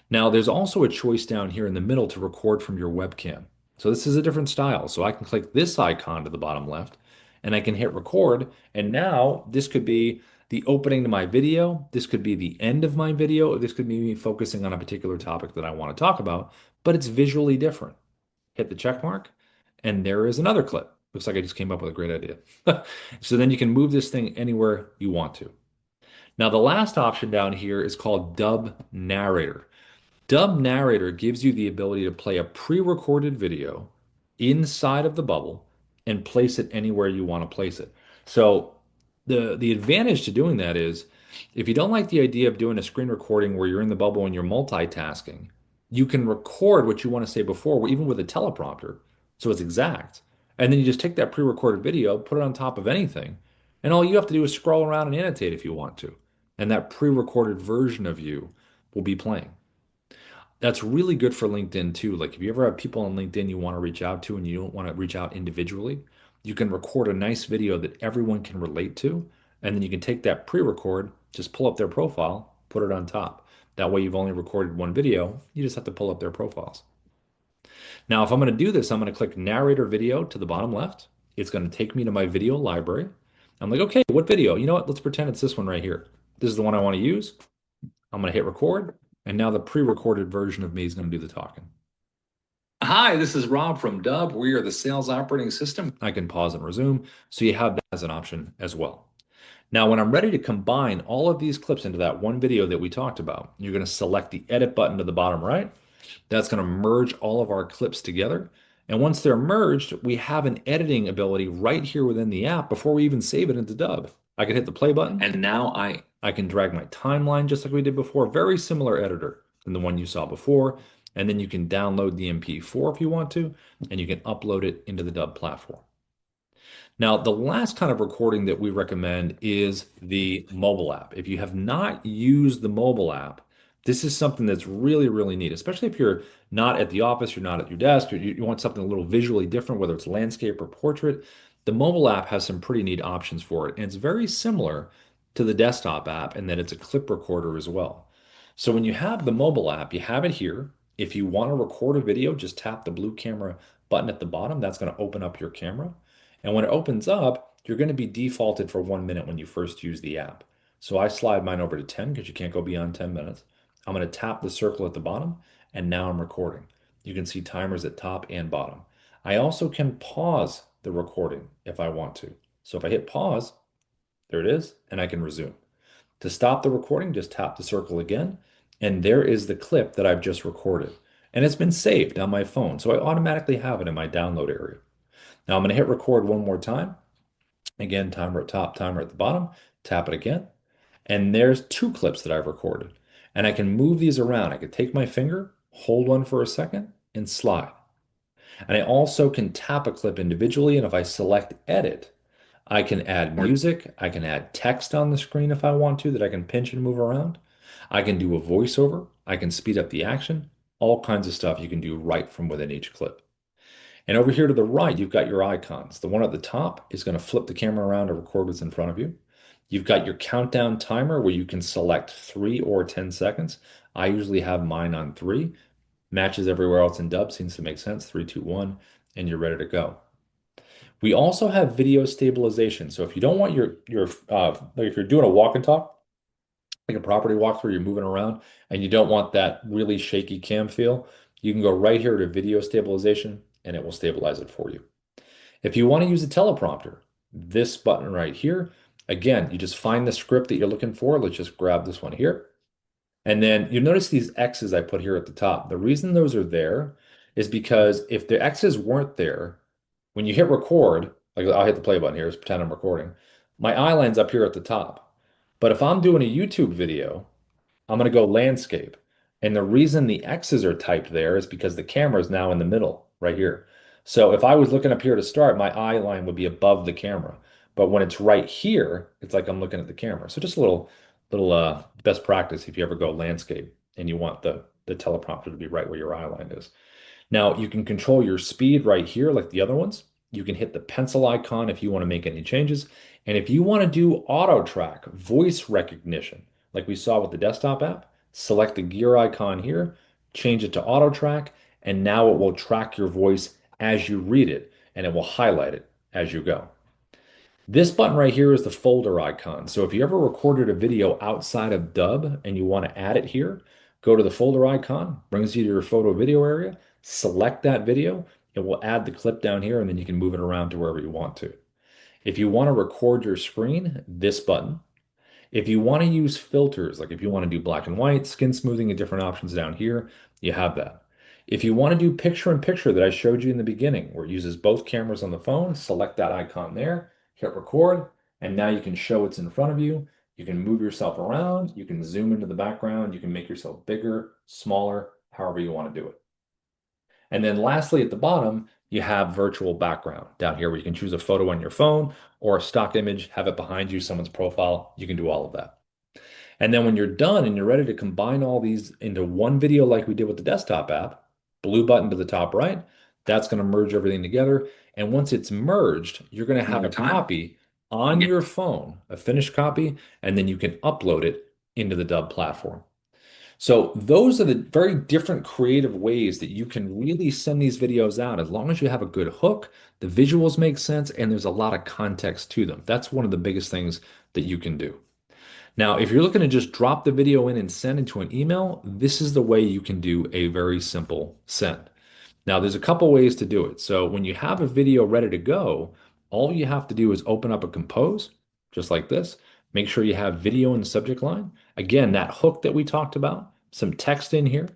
Now, there's also a choice down here in the middle to record from your webcam. So this is a different style. So I can click this icon to the bottom left and I can hit record. And now this could be the opening to my video. This could be the end of my video. This could be me focusing on a particular topic that I want to talk about, but it's visually different. Hit the check mark and there is another clip. Looks like I just came up with a great idea. So then you can move this thing anywhere you want to. Now, the last option down here is called Dubb Narrator. Dubb Narrator gives you the ability to play a pre-recorded video inside of the bubble and place it anywhere you want to place it. So the advantage to doing that is if you don't like the idea of doing a screen recording where you're in the bubble and you're multitasking, you can record what you want to say before, even with a teleprompter, so it's exact. And then you just take that pre-recorded video, put it on top of anything, and all you have to do is scroll around and annotate if you want to. And that pre-recorded version of you will be playing. That's really good for LinkedIn too. Like if you ever have people on LinkedIn you want to reach out to and you don't want to reach out individually, you can record a nice video that everyone can relate to, and then you can take that pre-record, just pull up their profile, put it on top. That way you've only recorded one video. You just have to pull up their profiles. Now, if I'm going to do this, I'm going to click narrator video to the bottom left. It's going to take me to my video library. I'm like, okay, what video? You know what? Let's pretend it's this one right here. This is the one I want to use. I'm going to hit record. And now the pre-recorded version of me is going to do the talking. Hi, this is Rob from Dubb. We are the sales operating system. I can pause and resume, so you have that as an option as well. Now, when I'm ready to combine all of these clips into that one video that we talked about, you're going to select the edit button to the bottom right. That's going to merge all of our clips together. And once they're merged, we have an editing ability right here within the app before we even save it into Dubb. I can hit the play button, and now I can drag my timeline just like we did before. Very similar editor than the one you saw before. And then you can download the MP4 if you want to, and you can upload it into the Dubb platform. Now, the last kind of recording that we recommend is the mobile app. If you have not used the mobile app, this is something that's really, really neat, especially if you're not at the office, you're not at your desk, or you want something a little visually different, whether it's landscape or portrait. The mobile app has some pretty neat options for it, and it's very similar to the desktop app in that it's a clip recorder as well. So when you have the mobile app, you have it here. If you want to record a video, just tap the blue camera button at the bottom. That's going to open up your camera. And when it opens up, you're going to be defaulted for 1 minute when you first use the app. So I slide mine over to 10 because you can't go beyond 10 minutes. I'm going to tap the circle at the bottom, and now I'm recording. You can see timers at top and bottom. I also can pause the recording if I want to. So if I hit pause, there it is, and I can resume. To stop the recording, just tap the circle again, and there is the clip that I've just recorded. And it's been saved on my phone, so I automatically have it in my download area. Now I'm going to hit record one more time. Again, timer at top, timer at the bottom. Tap it again. And there's two clips that I've recorded. And I can move these around. I can take my finger, hold one for a second, and slide. And I also can tap a clip individually. And if I select edit, I can add music. I can add text on the screen if I want to that I can pinch and move around. I can do a voiceover. I can speed up the action. All kinds of stuff you can do right from within each clip. And over here to the right, you've got your icons. The one at the top is going to flip the camera around to record what's in front of you. You've got your countdown timer where you can select 3 or 10 seconds. I usually have mine on 3. Matches everywhere else in Dubb, seems to make sense. 3, 2, 1, and you're ready to go. We also have video stabilization. So if you don't want like if you're doing a walk and talk, like a property walkthrough, you're moving around, and you don't want that really shaky cam feel, you can go right here to video stabilization, and it will stabilize it for you. If you want to use a teleprompter, this button right here, again, you just find the script that you're looking for. Let's just grab this one here. And then you notice these X's I put here at the top. The reason those are there is because if the X's weren't there, when you hit record, like I'll hit the play button here, just pretend I'm recording, my eye line's up here at the top. But if I'm doing a YouTube video, I'm going to go landscape. And the reason the X's are typed there is because the camera is now in the middle right here. So if I was looking up here to start, my eye line would be above the camera. But when it's right here, it's like I'm looking at the camera. So just a little best practice if you ever go landscape and you want the teleprompter to be right where your eye line is. Now you can control your speed right here like the other ones. You can hit the pencil icon if you want to make any changes. And if you want to do auto track, voice recognition, like we saw with the desktop app, select the gear icon here, change it to auto track, and now it will track your voice as you read it, and it will highlight it as you go. This button right here is the folder icon. So if you ever recorded a video outside of Dubb and you want to add it here, go to the folder icon, brings you to your photo video area, select that video, it will add the clip down here, and then you can move it around to wherever you want to. If you want to record your screen, this button. If you want to use filters, like if you want to do black and white, skin smoothing, and different options down here, you have that. If you want to do picture in picture that I showed you in the beginning, where it uses both cameras on the phone, select that icon there, hit record, and now you can show what's in front of you. You can move yourself around, you can zoom into the background, you can make yourself bigger, smaller, however you want to do it. And then lastly, at the bottom, you have virtual background down here where you can choose a photo on your phone or a stock image, have it behind you, someone's profile. You can do all of that. And then when you're done and you're ready to combine all these into one video like we did with the desktop app, blue button to the top right, that's going to merge everything together. And once it's merged, you're going to have a copy on your phone, a finished copy, and then you can upload it into the Dubb platform. So those are the very different creative ways that you can really send these videos out as long as you have a good hook, the visuals make sense, and there's a lot of context to them. That's one of the biggest things that you can do. Now, if you're looking to just drop the video in and send into an email, this is the way you can do a very simple send. Now, there's a couple ways to do it. So when you have a video ready to go, all you have to do is open up a compose, just like this. Make sure you have video in the subject line. Again, that hook that we talked about, some text in here.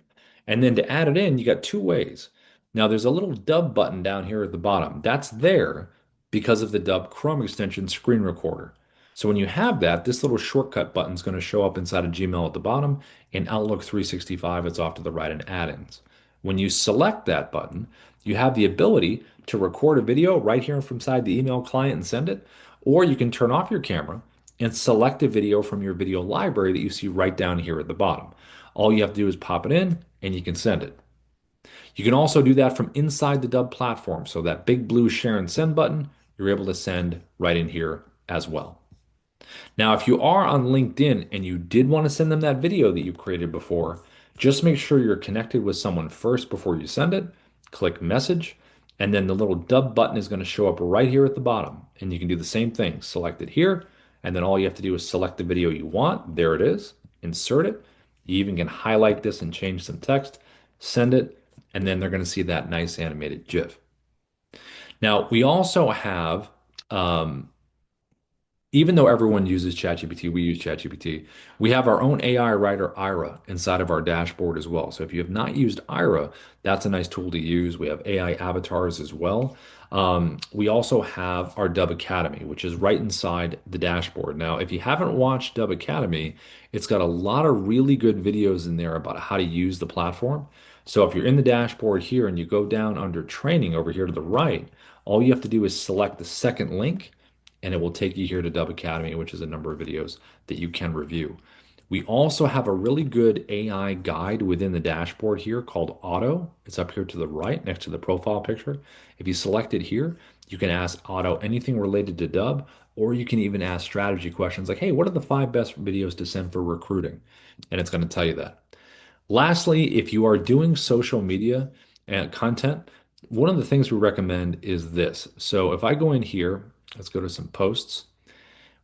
And then to add it in, you got two ways. Now, there's a little Dubb button down here at the bottom. That's there because of the Dubb Chrome extension screen recorder. So when you have that, this little shortcut button is going to show up inside of Gmail at the bottom. In Outlook 365, it's off to the right in add-ins. When you select that button, you have the ability to record a video right here from inside the email client and send it, or you can turn off your camera and select a video from your video library that you see right down here at the bottom. All you have to do is pop it in and you can send it. You can also do that from inside the Dubb platform. So that big blue share and send button, you're able to send right in here as well. Now, if you are on LinkedIn and you did want to send them that video that you created before, just make sure you're connected with someone first before you send it. Click message, and then the little Dubb button is going to show up right here at the bottom. And you can do the same thing. Select it here, and then all you have to do is select the video you want. There it is. Insert it. You even can highlight this and change some text, send it, and then they're going to see that nice animated GIF. Now, we also have even though everyone uses ChatGPT, we use ChatGPT. We have our own AI writer, Ira, inside of our dashboard as well. So if you have not used Ira, that's a nice tool to use. We have AI avatars as well. We also have our Dubb Academy, which is right inside the dashboard. Now, if you haven't watched Dubb Academy, it's got a lot of really good videos in there about how to use the platform. So if you're in the dashboard here and you go down under training over here to the right, all you have to do is select the second link and it will take you here to Dubb Academy, which is a number of videos that you can review. We also have a really good AI guide within the dashboard here called Auto. It's up here to the right next to the profile picture. If you select it here, you can ask Auto anything related to Dubb, or you can even ask strategy questions like, hey, what are the 5 best videos to send for recruiting? And it's going to tell you that. Lastly, if you are doing social media and content, one of the things we recommend is this. So if I go in here, let's go to some posts.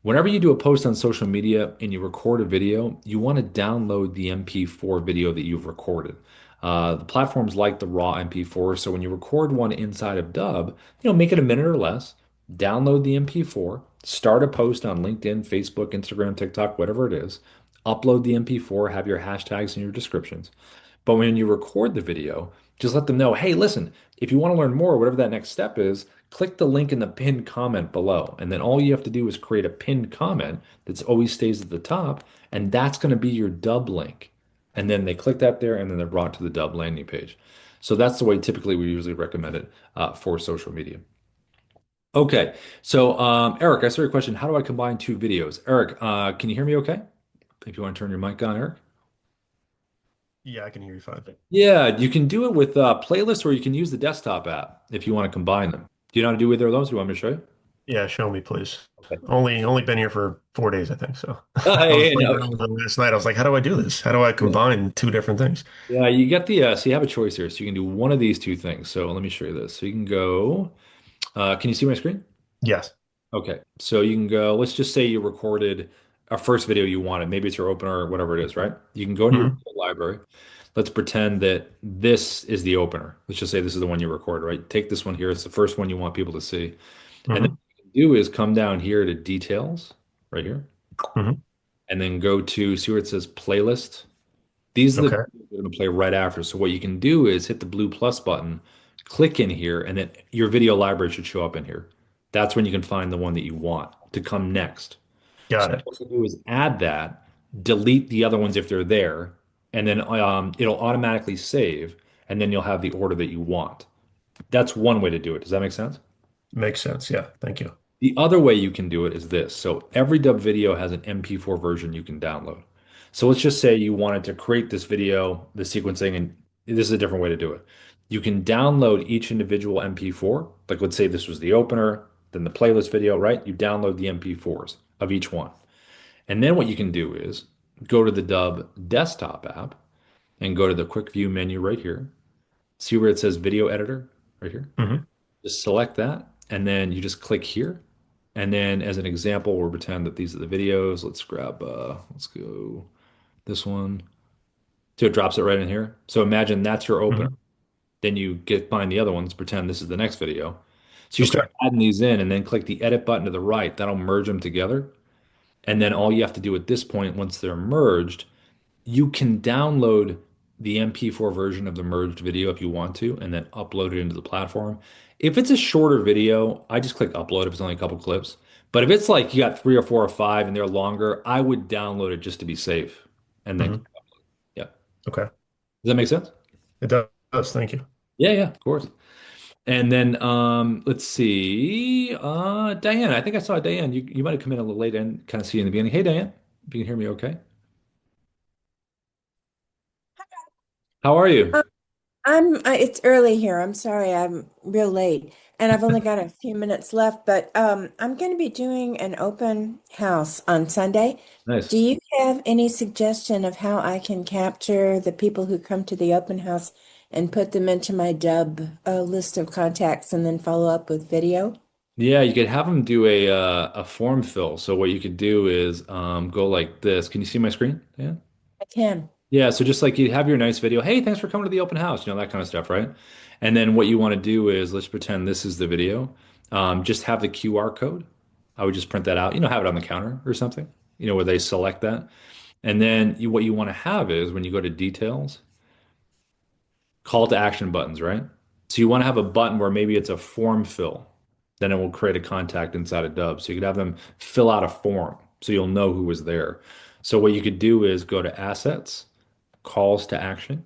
Whenever you do a post on social media and you record a video, you want to download the MP4 video that you've recorded. The platforms like the raw MP4, so when you record one inside of Dubb, make it a minute or less, download the MP4, start a post on LinkedIn, Facebook, Instagram, TikTok, whatever it is, upload the MP4, have your hashtags and your descriptions. But when you record the video, just let them know, hey, listen, if you want to learn more, whatever that next step is, click the link in the pinned comment below. And then all you have to do is create a pinned comment that always stays at the top, and that's going to be your Dubb link. And then they click that there, and then they're brought to the Dubb landing page. So that's the way typically we usually recommend it for social media. Okay, so Eric, I saw your question. How do I combine two videos? Eric, can you hear me okay? If you want to turn your mic on, Eric. Yeah, I can hear you fine. Yeah, you can do it with playlists or you can use the desktop app if you want to combine them. Do you know how to do either of those? Do you want me to show you? Yeah, show me, please. Okay. Only been here for 4 days, I think. So I was Hey, playing no. around with it last night. I was like, how do I do this? How do I combine two different things? Yeah, you get the so you have a choice here. So you can do one of these two things. So let me show you this. So you can go, can you see my screen? Yes. Okay. So you can go, let's just say you recorded a first video you wanted. Maybe it's your opener or whatever it is, right? You can go into your Hmm. video library. Let's pretend that this is the opener. Let's just say this is the one you recorded, right? Take this one here. It's the first one you want people to see. And then Hmm. what you can do is come down here to details right here, Hmm. and then go to see where it says playlist. These are the Okay. videos we're going to play right after. So what you can do is hit the blue plus button, click in here, and then your video library should show up in here. That's when you can find the one that you want to come next. So Got it. what you do is add that, delete the other ones if they're there, and then it'll automatically save, and then you'll have the order that you want. That's one way to do it. Does that make sense? Makes sense. Yeah. Thank you. The other way you can do it is this. So every Dubb video has an MP4 version you can download. So let's just say you wanted to create this video, the sequencing, and this is a different way to do it. You can download each individual MP4. Like let's say this was the opener, then the playlist video, right? You download the MP4s of each one. And then what you can do is go to the Dubb desktop app and go to the quick view menu right here. See where it says video editor right here? Hmm. Just select that, and then you just click here And then as an example, we'll pretend that these are the videos. Let's go this one. So it drops it right in here. So imagine that's your opener. Hmm. Then you get find the other ones, pretend this is the next video. So you Okay. start adding these in and then click the edit button to the right. That'll merge them together. And then all you have to do at this point, once they're merged, you can download the MP4 version of the merged video if you want to, and then upload it into the platform. If it's a shorter video, I just click upload if it's only a couple clips. But if it's like you got three or four or five and they're longer, I would download it just to be safe. And then, Hmm. yeah. Does Okay. that make sense? It does. Thank you. Yeah, yeah, of course. And then let's see. Diane, I think I saw Diane. You might have come in a little late and kind of see you in the beginning. Hey, Diane, you can hear me okay? How are you? Uh, it's early here. I'm sorry, I'm real late, and I've only got a few minutes left, but I'm going to be doing an open house on Sunday. Nice. Do you have any suggestion of how I can capture the people who come to the open house and put them into my Dubb list of contacts and then follow up with video? Yeah, you could have them do a form fill. So what you could do is go like this. Can you see my screen? Yeah. I can. Yeah, so just like you have your nice video, hey, thanks for coming to the open house, that kind of stuff, right? And then what you want to do is let's pretend this is the video. Just have the QR code. I would just print that out, have it on the counter or something, where they select that. And then what you want to have is when you go to details, call to action buttons, right? So you want to have a button where maybe it's a form fill. Then it will create a contact inside of Dubb. So you could have them fill out a form so you'll know who was there. So what you could do is go to assets, calls to action,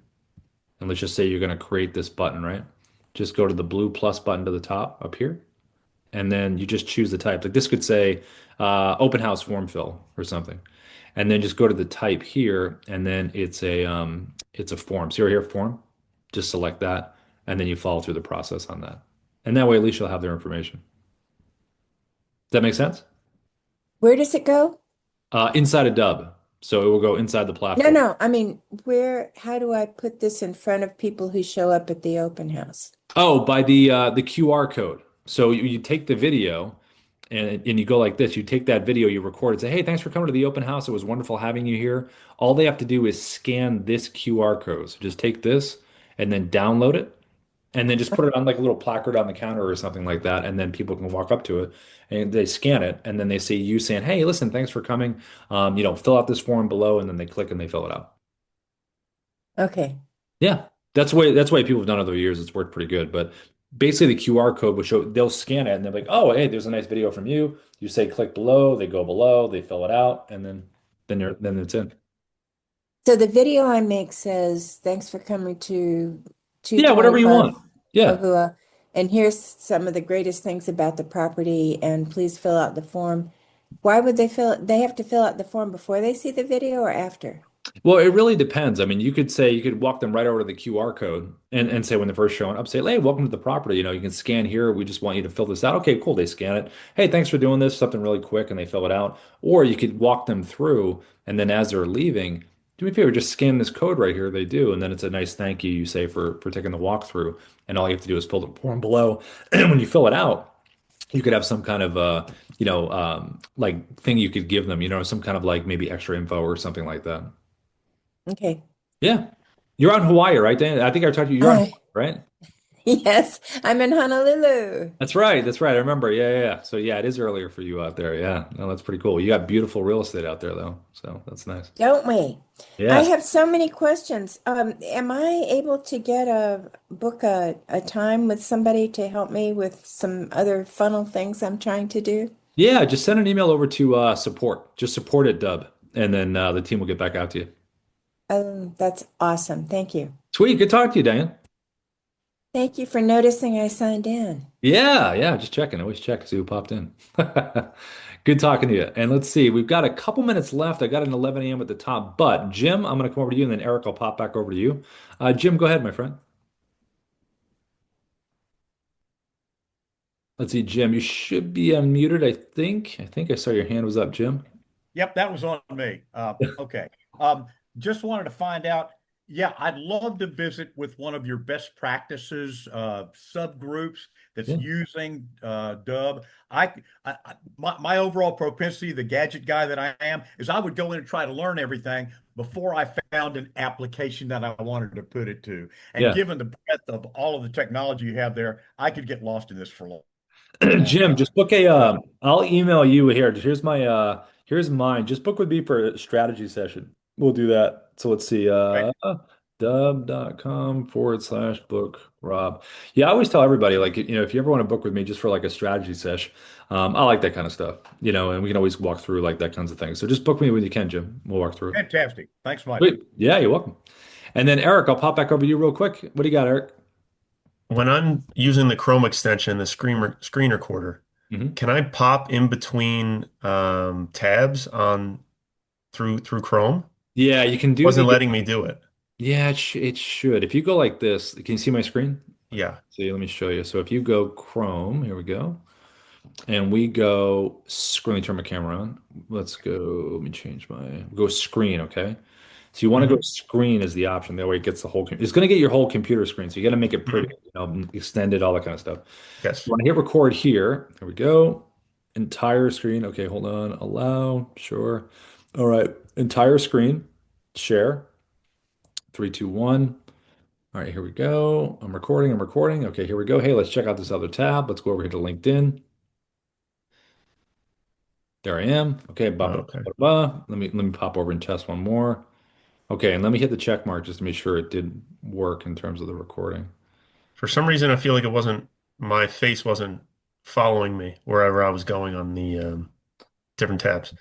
and let's just say you're going to create this button, right? Just go to the blue plus button to the top up here, and then you just choose the type. Like this could say open house form fill or something. And then just go to the type here, and then it's a form. So you're here form, just select that, and then you follow through the process on that. And that way at least you'll have their information. Does that make sense? Where does it go? Inside a Dubb. So it will go inside the No, platform. no. I mean, how do I put this in front of people who show up at the open house? Oh, by the QR code. So you take the video and you go like this. You take that video, you record it, say, hey, thanks for coming to the open house. It was wonderful having you here. All they have to do is scan this QR code. So just take this and then download it and then just put it on like a little placard on the counter or something like that. And then people can walk up to it and they scan it and then they see you saying, hey, listen, thanks for coming. Fill out this form below, and then they click and they fill it out. Okay. Yeah, that's why people have done it over the years. It's worked pretty good. But basically, the QR code will show. They'll scan it and they're like, "Oh, hey, there's a nice video from you." You say, "Click below." They go below. They fill it out, and then it's in. So the video I make says, thanks for coming to Yeah, whatever you 225 want. Yeah. Ahua. And here's some of the greatest things about the property, and please fill out the form. Why would they fill it? They have to fill out the form before they see the video or after? Well, it really depends. I mean, you could walk them right over to the QR code and say when they're first showing up, say, "Hey, welcome to the property. You can scan here. We just want you to fill this out." Okay, cool. They scan it. Hey, thanks for doing this. Something really quick, and they fill it out. Or you could walk them through, and then as they're leaving, do me a favor, just scan this code right here. They do, and then it's a nice thank you say for taking the walkthrough. And all you have to do is fill the form below. And when you fill it out, you could have some kind of like thing you could give them. Some kind of like maybe extra info or something like that. Okay. Yeah. You're on Hawaii, right, Dan? I think I talked to you. You're on Uh, Hawaii, right? yes, I'm in Honolulu. That's right. That's right. I remember. Yeah, yeah, yeah. So yeah, it is earlier for you out there. Yeah. No, that's pretty cool. You got beautiful real estate out there though. So that's nice. Don't we? I Yes. have so many questions. Am I able to get book a time with somebody to help me with some other funnel things I'm trying to do? Yeah, just send an email over to support. Just support at Dubb, and then the team will get back out to you. That's awesome. Thank you. Sweet. Good talking to you, Diane. Thank you for noticing I signed in. Yeah, yeah, just checking. Always check, see who popped in. Good talking to you. And let's see, we've got a couple minutes left. I got an 11 a.m. at the top, but Jim, I'm going to come over to you, and then Eric, I'll pop back over to you. Jim, go ahead, my friend. Let's see, Jim, you should be unmuted, I think. I think I saw your hand was up, Jim. Yep, that was on me. Okay. Um, just wanted to find out, Yeah, I'd love to visit with one of your best practices subgroups that's Yeah. using Dubb. My overall propensity, the gadget guy that I am, is I would go in and try to learn everything before I found an application that I wanted to put it to. And Yeah. given the breadth of all of the technology you have there, I could get lost in this for a long Jim, time. just book a So, I'll email you here. Here's mine. Just book with me for a strategy session. We'll do that. So let's see, okay. dubb.com/book Rob. Yeah, I always tell everybody, like, if you ever want to book with me just for like a strategy sesh, I like that kind of stuff, and we can always walk through like that kinds of things. So just book me when you can, Jim. We'll walk through. Fantastic. Thanks much. Sweet. Yeah, you're welcome. And then Eric, I'll pop back over to you real quick. What do you got, Eric? When I'm using the Chrome extension, the screen recorder, Hmm. can I pop in between tabs on through Chrome? Yeah, you can do the Wasn't letting me do it. Yeah, it should. If you go like this, can you see my screen? Yeah. See, let me show you. So if you go Chrome, here we go, and we go, let me turn my camera on. Let's go, let me change go screen, okay? So you want to go Hmm. screen is the option. That way it gets the whole, it's going to get your whole computer screen. So you got to make it pretty, Hmm. extended, all that kind of stuff. You Yes. want to hit record here. Here we go. Entire screen. Okay, hold on. Allow. Sure. All right. Entire screen. Share. Three, two, one. All right, here we go. I'm recording. I'm recording. Okay, here we go. Hey, let's check out this other tab. Let's go over here to LinkedIn. There I am. Okay, blah, blah, Okay. blah, blah. Let me pop over and test one more. Okay, and let me hit the check mark just to make sure it did work in terms of the recording. For some reason, I feel like my face wasn't following me wherever I was going on the different tabs.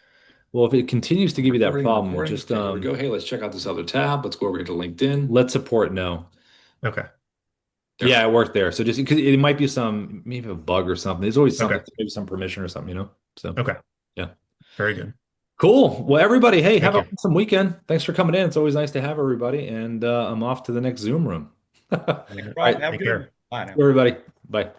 Well, if it continues to give you that Recording, problem, recording. just Okay, here we go. Hey, let's check out this other tab. Let's go over here to LinkedIn. let support know. Okay. There. Yeah, it worked there. So just because it might be maybe a bug or something. There's always something, Okay. maybe some permission or something. So Okay. yeah. Very good. Cool. Well, everybody, hey, have Thank an you. awesome weekend. Thanks for coming in. It's always nice to have everybody. And I'm off to the next Zoom room. All All Thanks, right. Brian. right, Have a Take good one. care. Bye now. everybody. Bye.